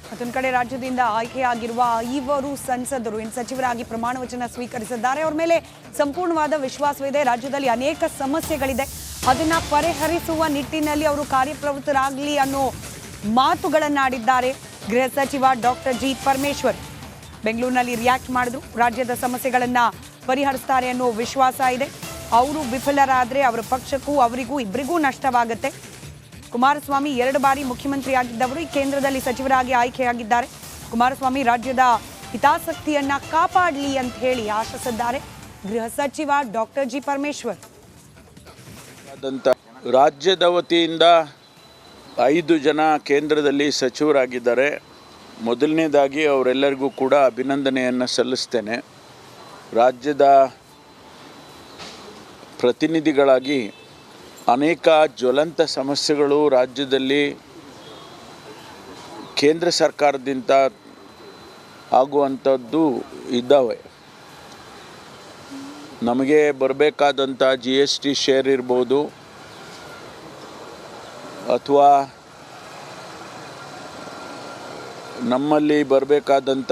ಮತ್ತೊಂದು ಕಡೆ ರಾಜ್ಯದಿಂದ ಆಯ್ಕೆಯಾಗಿರುವ 5 ಸಂಸದರು ಇನ್ನು ಸಚಿವರಾಗಿ ಪ್ರಮಾಣ ವಚನ ಸ್ವೀಕರಿಸಿದ್ದಾರೆ. ಅವರ ಮೇಲೆ ಸಂಪೂರ್ಣವಾದ ವಿಶ್ವಾಸವಿದೆ. ರಾಜ್ಯದಲ್ಲಿ ಅನೇಕ ಸಮಸ್ಯೆಗಳಿದೆ, ಅದನ್ನ ಪರಿಹರಿಸುವ ನಿಟ್ಟಿನಲ್ಲಿ ಅವರು ಕಾರ್ಯಪ್ರವೃತ್ತರಾಗಲಿ ಅನ್ನೋ ಮಾತುಗಳನ್ನಾಡಿದ್ದಾರೆ ಗೃಹ ಸಚಿವ ಡಾಕ್ಟರ್ ಜಿ ಪರಮೇಶ್ವರ್. ಬೆಂಗಳೂರಿನಲ್ಲಿ ರಿಯಾಕ್ಟ್ ಮಾಡಿದ್ರು. ರಾಜ್ಯದ ಸಮಸ್ಯೆಗಳನ್ನ ಪರಿಹರಿಸ್ತಾರೆ ಅನ್ನೋ ವಿಶ್ವಾಸ ಇದೆ. ಅವರು ವಿಫಲರಾದರೆ ಅವರ ಪಕ್ಷಕ್ಕೂ ಅವರಿಗೂ ಇಬ್ಬರಿಗೂ ನಷ್ಟವಾಗುತ್ತೆ. ಕುಮಾರಸ್ವಾಮಿ 2 ಬಾರಿ ಮುಖ್ಯಮಂತ್ರಿಯಾಗಿದ್ದವರು ಈ ಕೇಂದ್ರದಲ್ಲಿ ಸಚಿವರಾಗಿ ಆಯ್ಕೆಯಾಗಿದ್ದಾರೆ. ಕುಮಾರಸ್ವಾಮಿ ರಾಜ್ಯದ ಹಿತಾಸಕ್ತಿಯನ್ನ ಕಾಪಾಡಲಿ ಅಂತ ಹೇಳಿ ಆಶಿಸಿದ್ದಾರೆ ಗೃಹ ಸಚಿವ ಡಾಕ್ಟರ್ ಜಿ ಪರಮೇಶ್ವರ್. ರಾಜ್ಯದ ವತಿಯಿಂದ 5 ಜನ ಕೇಂದ್ರದಲ್ಲಿ ಸಚಿವರಾಗಿದ್ದಾರೆ. ಮೊದಲನೇದಾಗಿ ಅವರೆಲ್ಲರಿಗೂ ಕೂಡ ಅಭಿನಂದನೆಯನ್ನು ಸಲ್ಲಿಸ್ತೇನೆ. ರಾಜ್ಯದ ಪ್ರತಿನಿಧಿಗಳಾಗಿ ಅನೇಕ ಜ್ವಲಂತ ಸಮಸ್ಯೆಗಳು ರಾಜ್ಯದಲ್ಲಿ ಕೇಂದ್ರ ಸರ್ಕಾರದಿಂದ ಆಗುವಂಥದ್ದು ಇದ್ದಾವೆ. ನಮಗೆ ಬರಬೇಕಾದಂಥ GST ಶೇರ್ ಇರ್ಬೋದು, ಅಥವಾ ನಮ್ಮಲ್ಲಿ ಬರಬೇಕಾದಂಥ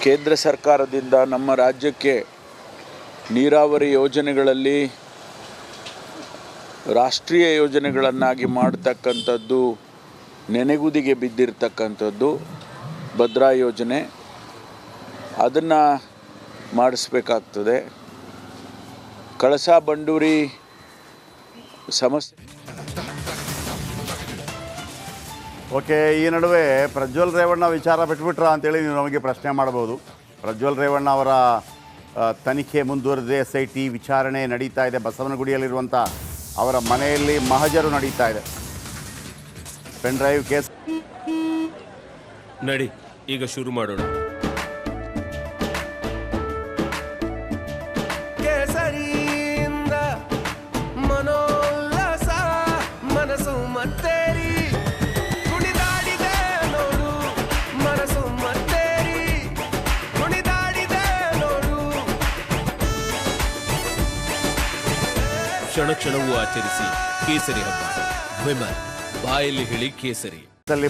ಕೇಂದ್ರ ಸರ್ಕಾರದಿಂದ ನಮ್ಮ ರಾಜ್ಯಕ್ಕೆ ನೀರಾವರಿ ಯೋಜನೆಗಳಲ್ಲಿ ರಾಷ್ಟ್ರೀಯ ಯೋಜನೆಗಳನ್ನಾಗಿ ಮಾಡ್ತಕ್ಕಂಥದ್ದು, ನೆನೆಗುದಿಗೆ ಬಿದ್ದಿರ್ತಕ್ಕಂಥದ್ದು ಭದ್ರಾ ಯೋಜನೆ, ಅದನ್ನು ಮಾಡಿಸ್ಬೇಕಾಗ್ತದೆ. ಕಳಸಾ ಬಂಡೂರಿ ಸಮಸ್ಯೆ. ಓಕೆ, ಈ ನಡುವೆ ಪ್ರಜ್ವಲ್ ರೇವಣ್ಣ ವಿಚಾರ ಬಿಟ್ಬಿಟ್ರಾ ಅಂತೇಳಿ ನೀವು ನಮಗೆ ಪ್ರಶ್ನೆ ಮಾಡ್ಬೋದು. ಪ್ರಜ್ವಲ್ ರೇವಣ್ಣ ಅವರ ತನಿಖೆ ಮುಂದುವರೆದಿದೆ. SIT ವಿಚಾರಣೆ ನಡೀತಾ ಇದೆ. ಬಸವನಗುಡಿಯಲ್ಲಿರುವಂಥ ಅವರ ಮನೆಯಲ್ಲಿ ಮಹಜರು ನಡೀತಾ ಇದೆ. ಪೆನ್ ಡ್ರೈವ್ ಕೇಸ್ ನಡಿ, ಈಗ ಶುರು ಮಾಡೋಣ. ಕೇಸರಿಯಿಂದ ಮನೋಲ್ಲಾಸ ಮನಸ್ಸು ಮತ್ತೇರಿ ಕುಣಿದಾಡಿದೆ ನೋಡು, ಮನಸ್ಸು ಮತ್ತೇರಿ ಕುಣಿದಾಡಿದೆ ನೋಡು. ಕ್ಷಣ ಕ್ಷಣವೂ ಆಚರಿಸಿ ಕೇಸರಿ ಹಬ್ಬ. ವಿಮಲ್ ಬಾಯಲ್ಲಿ ಹೇಳಿ ಕೇಸರಿ.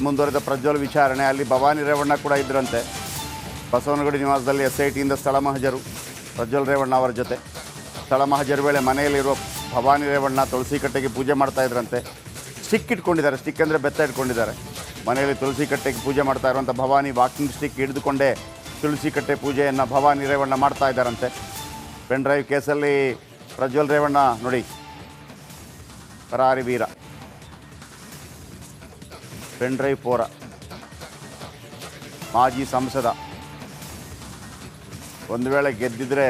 ಮುಂದುವರೆದ ಪ್ರಜ್ವಲ್ ವಿಚಾರಣೆ. ಅಲ್ಲಿ ಭವಾನಿ ರೇವಣ್ಣ ಕೂಡ ಇದ್ರಂತೆ. ಬಸವನಗುಡಿ ನಿವಾಸದಲ್ಲಿ SITಯಿಂದ ಸ್ಥಳ ಮಹಜರು ಪ್ರಜ್ವಲ್ ರೇವಣ್ಣ ಅವರ ಜೊತೆ. ಸ್ಥಳ ಮಹಜರು ವೇಳೆ ಮನೆಯಲ್ಲಿರುವ ಭವಾನಿ ರೇವಣ್ಣ ತುಳಸಿ ಕಟ್ಟೆಗೆ ಪೂಜೆ ಮಾಡ್ತಾ ಇದ್ರಂತೆ. ಸ್ಟಿಕ್ ಇಟ್ಕೊಂಡಿದ್ದಾರೆ. ಸ್ಟಿಕ್ ಅಂದರೆ ಬೆತ್ತ ಇಟ್ಕೊಂಡಿದ್ದಾರೆ. ಮನೆಯಲ್ಲಿ ತುಳಸಿ ಕಟ್ಟೆಗೆ ಪೂಜೆ ಮಾಡ್ತಾ ಇರುವಂಥ ಭವಾನಿ ವಾಕಿಂಗ್ ಸ್ಟಿಕ್ ಹಿಡಿದುಕೊಂಡೇ ತುಳಸಿ ಕಟ್ಟೆ ಪೂಜೆಯನ್ನು ಭವಾನಿ ರೇವಣ್ಣ ಮಾಡ್ತಾ ಇದ್ದಾರಂತೆ. ಪೆನ್ ಡ್ರೈವ್ ಕೇಸಲ್ಲಿ ಪ್ರಜ್ವಲ್ ರೇವಣ್ಣ ನೋಡಿ, ಪರಾರಿ ವೀರ. ಪೆನ್ ಡ್ರೈವ್ ಪೋರ, ಮಾಜಿ ಸಂಸದ. ಒಂದು ವೇಳೆ ಗೆದ್ದಿದ್ರೆ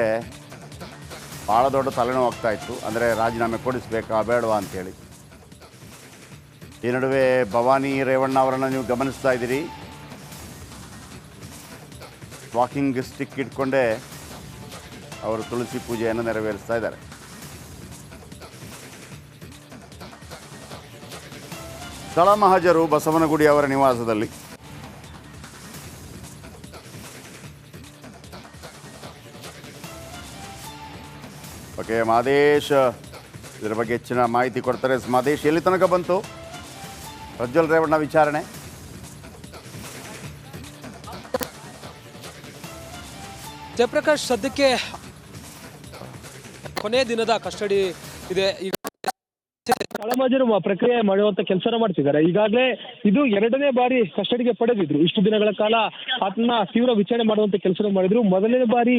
ಭಾಳ ದೊಡ್ಡ ತಲೆನೋವು ಆಗ್ತಾಯಿತ್ತು. ಅಂದರೆ ರಾಜೀನಾಮೆ ಕೊಡಿಸ್ಬೇಕಾ ಬೇಡವಾ ಅಂಥೇಳಿ. ಈ ನಡುವೆ ಭವಾನಿ ರೇವಣ್ಣ ಅವರನ್ನು ನೀವು ಗಮನಿಸ್ತಾ ಇದ್ದೀರಿ. ವಾಕಿಂಗ್ ಸ್ಟಿಕ್ ಇಟ್ಕೊಂಡೇ ಅವರು ತುಳಸಿ ಪೂಜೆಯನ್ನು ನೆರವೇರಿಸ್ತಾ ಇದ್ದಾರೆ. ಸ್ಥಳ ಮಹಜರು ಬಸವನಗುಡಿ ಅವರ ನಿವಾಸದಲ್ಲಿ. ಓಕೆ, ಮಾದೇಶ್ ಇದರ ಬಗ್ಗೆ ಹೆಚ್ಚಿನ ಮಾಹಿತಿ ಕೊಡ್ತಾರೆ. ಮಾದೇಶ್, ಎಲ್ಲಿ ತನಕ ಬಂತು ಪ್ರಜ್ವಲ್ ರೇವಣ್ಣ ವಿಚಾರಣೆ? ಜಯಪ್ರಕಾಶ್, ಸದ್ಯಕ್ಕೆ ಕೊನೆಯ ದಿನದ ಕಸ್ಟಡಿ ಇದೆ. ಸ್ಥಳಮಹಜರು ಪ್ರಕ್ರಿಯೆ ಮಾಡುವಂತ ಕೆಲಸ ಮಾಡ್ತಿದ್ದಾರೆ. ಈಗಾಗಲೇ ಇದು 2ನೇ ಬಾರಿ ಕಸ್ಟಡಿಗೆ ಪಡೆದಿದ್ರು. ಇಷ್ಟು ದಿನಗಳ ಕಾಲ ಆತನ ತೀವ್ರ ವಿಚಾರಣೆ ಮಾಡುವಂತ ಕೆಲಸ ಮಾಡಿದ್ರು. ಮೊದಲನೇ ಬಾರಿ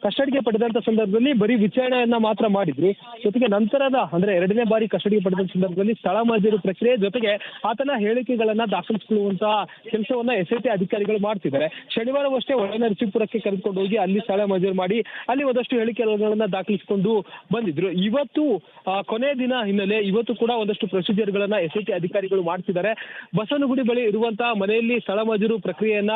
ಕಸ್ಟಡಿಗೆ ಪಡೆದಂತ ಸಂದರ್ಭದಲ್ಲಿ ಬರೀ ವಿಚಾರಣೆಯನ್ನ ಮಾತ್ರ ಮಾಡಿದ್ರು. ಜೊತೆಗೆ ನಂತರದ ಅಂದ್ರೆ 2ನೇ ಬಾರಿ ಕಸ್ಟಡಿಗೆ ಪಡೆದ ಸಂದರ್ಭದಲ್ಲಿ ಸ್ಥಳ ಮಹಜರು ಪ್ರಕ್ರಿಯೆ ಜೊತೆಗೆ ಆತನ ಹೇಳಿಕೆಗಳನ್ನ ದಾಖಲಿಸಿಕೊಳ್ಳುವಂತಹ ಕೆಲಸವನ್ನ SIT ಅಧಿಕಾರಿಗಳು ಮಾಡ್ತಿದ್ದಾರೆ. ಶನಿವಾರವಷ್ಟೇ ಹೊಳೆನರಸೀಪುರಕ್ಕೆ ಕರೆದುಕೊಂಡು ಹೋಗಿ ಅಲ್ಲಿ ಸ್ಥಳ ಮಹಜರು ಮಾಡಿ ಅಲ್ಲಿ ಒಂದಷ್ಟು ಹೇಳಿಕೆಗಳನ್ನ ದಾಖಲಿಸಿಕೊಂಡು ಬಂದಿದ್ರು. ಇವತ್ತು ಕೊನೆಯ ದಿನ ಹಿನ್ನೆಲೆ ಇವತ್ತು ಕೂಡ ಒಂದಷ್ಟು ಪ್ರೊಸೀಜರ್ಗಳನ್ನ SIT ಅಧಿಕಾರಿಗಳು ಮಾಡ್ತಿದ್ದಾರೆ. ಬಸವನಗುಡಿ ಬಳಿ ಇರುವಂತಹ ಮನೆಯಲ್ಲಿ ಸ್ಥಳ ಮಹಜರು ಪ್ರಕ್ರಿಯೆಯನ್ನ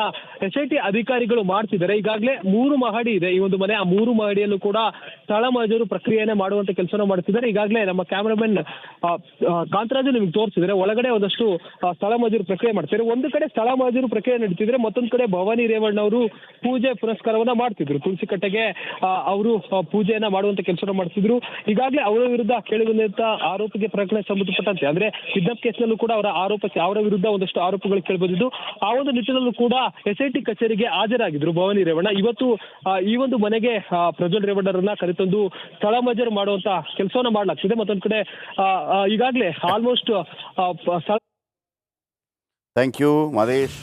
SIT ಅಧಿಕಾರಿಗಳು ಮಾಡ್ತಿದ್ದಾರೆ. ಈಗಾಗಲೇ 3 ಮಹಡಿ ಇದೆ ಈ ಒಂದು ಮನೆ. ಆ 3 ಮಹಡಿಯಲ್ಲೂ ಕೂಡ ಸ್ಥಳ ಮಹಜರು ಪ್ರಕ್ರಿಯೆಯನ್ನ ಮಾಡುವಂತ ಕೆಲಸನ ಮಾಡ್ತಿದ್ದಾರೆ. ಈಗಾಗಲೇ ನಮ್ಮ ಕ್ಯಾಮರಾಮನ್ ಕಾಂತರಾಜು ನಿಮಗೆ ತೋರಿಸಿದ್ರೆ ಒಳಗಡೆ ಒಂದಷ್ಟು ಸ್ಥಳ ಮಹಜರು ಪ್ರಕ್ರಿಯೆ ಮಾಡ್ತಿದ್ದಾರೆ. ಒಂದು ಕಡೆ ಸ್ಥಳ ಮಹಜರು ಪ್ರಕ್ರಿಯೆ ನಡೀತಿದ್ರೆ, ಮತ್ತೊಂದು ಕಡೆ ಭವಾನಿ ರೇವಣ್ಣ ಅವರು ಪೂಜೆ ಪುನಸ್ಕಾರವನ್ನ ಮಾಡ್ತಿದ್ರು. ತುಳಸಿ ಕಟ್ಟೆಗೆ ಅವರು ಪೂಜೆಯನ್ನ ಮಾಡುವಂತ ಕೆಲಸ ಮಾಡ್ತಿದ್ರು. ಈಗಾಗಲೇ ಅವರ ವಿರುದ್ಧ ಕೇಳಿಬಂದಂತ ಆರೋಪಕ್ಕೆ ಪ್ರಕರಣ ಸಂಬಂಧಪಟ್ಟಂತೆ ಅಂದ್ರೆ ಕಿಡ್ನಾಪ್ ಕೇಸ್ನಲ್ಲೂ ಕೂಡ ಅವರ ವಿರುದ್ಧ ಒಂದಷ್ಟು ಆರೋಪಗಳು ಕೇಳಿಬಂದಿದ್ದು, ಆ ಒಂದು ನಿಟ್ಟಿನಲ್ಲೂ ಕೂಡ SIT ಕಚೇರಿಗೆ ಹಾಜರಾಗಿದ್ರು ಭವಾನಿ ರೇವಣ್ಣ. ಇವತ್ತು ಈ ಒಂದು ಮನೆಗೆ ಪ್ರಜ್ವಲ್ ರೇವಣ್ಣರನ್ನ ಕರೆತಂದು ಸ್ಥಳ ಮಹಜರು ಮಾಡುವಂತ ಕೆಲಸವನ್ನ ಮಾಡ್ಲಾಗ್ತಿದೆ. ಮತ್ತೊಂದು ಕಡೆ ಈಗಾಗಲೇ ಆಲ್ಮೋಸ್ಟ್ ಥ್ಯಾಂಕ್ ಯು ಮಹೇಶ್.